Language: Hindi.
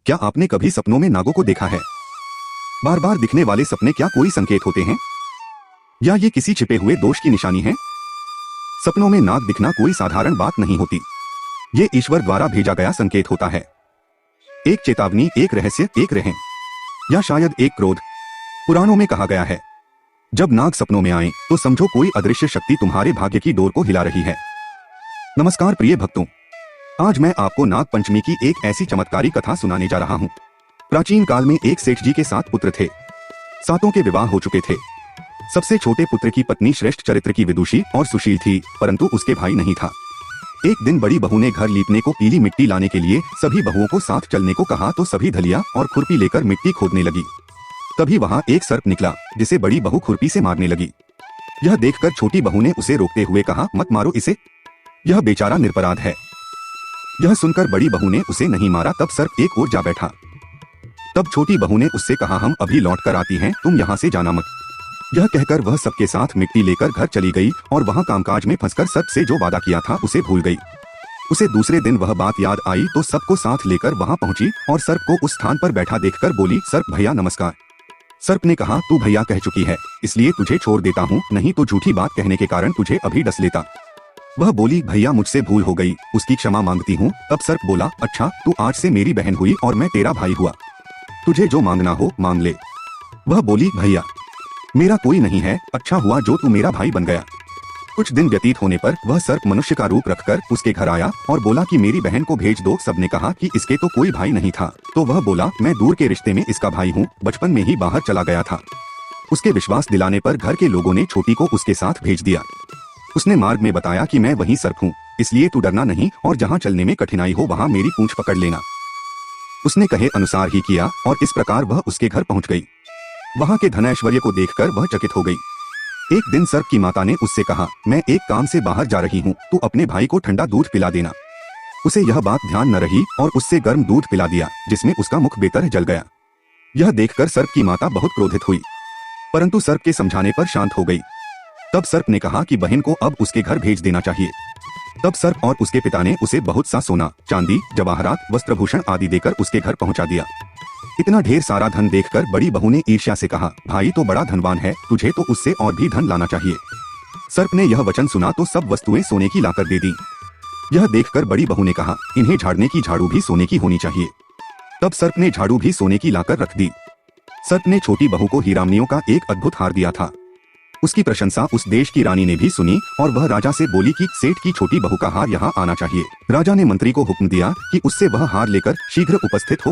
क्या आपने कभी सपनों में नागों को देखा है? बार बार दिखने वाले सपने क्या कोई संकेत होते हैं, या ये किसी छिपे हुए दोष की निशानी है? सपनों में नाग दिखना कोई साधारण बात नहीं होती। ये ईश्वर द्वारा भेजा गया संकेत होता है। एक चेतावनी, एक रहस्य, एक रहम, या शायद एक क्रोध। पुराणों में कहा गया है, जब नाग सपनों में आए तो समझो कोई अदृश्य शक्ति तुम्हारे भाग्य की डोर को हिला रही है। नमस्कार प्रिय भक्तों, आज मैं आपको नाग पंचमी की एक ऐसी चमत्कारी कथा सुनाने जा रहा हूँ। प्राचीन काल में एक सेठ जी के 7 पुत्र थे। 7 के विवाह हो चुके थे। सबसे छोटे पुत्र की पत्नी श्रेष्ठ चरित्र की विदुषी और सुशील थी, परंतु उसके भाई नहीं था। एक दिन बड़ी बहू ने घर लीपने को पीली मिट्टी लाने के लिए सभी बहुओं को साथ चलने को कहा तो सभी धलिया और खुरपी लेकर मिट्टी खोदने लगी। तभी वहाँ एक सर्प निकला, जिसे बड़ी बहू खुरपी से मारने लगी। यह देखकर छोटी बहू ने उसे रोकते हुए कहा, मत मारो इसे, यह बेचारा निरपराध है। यह सुनकर बड़ी बहू ने उसे नहीं मारा। तब सर्प एक ओर जा बैठा। तब छोटी बहू ने उससे कहा, हम अभी लौट कर आती हैं, तुम यहाँ से जाना मत। यह कहकर वह सबके साथ मिट्टी लेकर घर चली गई और वहाँ कामकाज में फंसकर सर्प से जो वादा किया था उसे भूल गई। उसे दूसरे दिन वह बात याद आई तो सबको साथ लेकर वहाँ पहुंची और सर्प को उस स्थान पर बैठा देखकर बोली, सर्प भैया नमस्कार। सर्प ने कहा, तू भैया कह चुकी है, इसलिए तुझे छोड़ देता हूँ, नहीं तो झूठी बात कहने के कारण तुझे अभी डस लेता। वह बोली, भैया मुझसे भूल हो गई, उसकी क्षमा मांगती हूँ। तब सर्प बोला, अच्छा तू आज से मेरी बहन हुई और मैं तेरा भाई हुआ, तुझे जो मांगना हो मांग ले। वह बोली, भैया मेरा कोई नहीं है, अच्छा हुआ जो तू मेरा भाई बन गया। कुछ दिन व्यतीत होने पर वह सर्प मनुष्य का रूप रखकर उसके घर आया और बोला कि मेरी बहन को भेज दो। सबने कहा कि इसके तो कोई भाई नहीं था, तो वह बोला, मैं दूर के रिश्ते में इसका भाई हूँ, बचपन में ही बाहर चला गया था। उसके विश्वास दिलाने पर घर के लोगों ने छोटी को उसके साथ भेज दिया। उसने मार्ग में बताया कि मैं वही सर्प हूँ, इसलिए तू डरना नहीं और जहाँ चलने में कठिनाई हो वहाँ मेरी पूंछ पकड़ लेना। उसने कहे अनुसार ही किया और इस प्रकार वह उसके घर पहुँच गई। वहाँ के धन ऐश्वर्य को देखकर वह चकित हो गई। एक दिन सर्प की माता ने उससे कहा, मैं एक काम से बाहर जा रही हूँ, तू अपने भाई को ठंडा दूध पिला देना। उसे यह बात ध्यान न रही और उससे गर्म दूध पिला दिया, जिसमें उसका मुख बेतर जल गया। यह देखकर सर्प की माता बहुत क्रोधित हुई, परंतु सर्प के समझाने पर शांत हो गई। तब सर्प ने कहा कि बहन को अब उसके घर भेज देना चाहिए। तब सर्प और उसके पिता ने उसे बहुत सा सोना, चांदी, जवाहरात, वस्त्रभूषण आदि देकर उसके घर पहुंचा दिया। इतना ढेर सारा धन देखकर बड़ी बहू ने ईर्ष्या से कहा, भाई तो बड़ा धनवान है, तुझे तो उससे और भी धन लाना चाहिए। सर्प ने यह वचन सुना तो सब वस्तुएं सोने की लाकर दे दी। यह देखकर बड़ी बहू ने कहा, इन्हें झाड़ने की झाड़ू भी सोने की होनी चाहिए। तब सर्प ने झाड़ू भी सोने की लाकर रख दी। सर्प ने छोटी बहू को हीरामनियों का एक अद्भुत हार दिया था। उसकी प्रशंसा उस देश की रानी ने भी सुनी और वह राजा से बोली कि सेठ की छोटी बहू का हार यहाँ आना चाहिए। राजा ने मंत्री को हुक्म दिया कि उससे वह हार लेकर शीघ्र उपस्थित हो।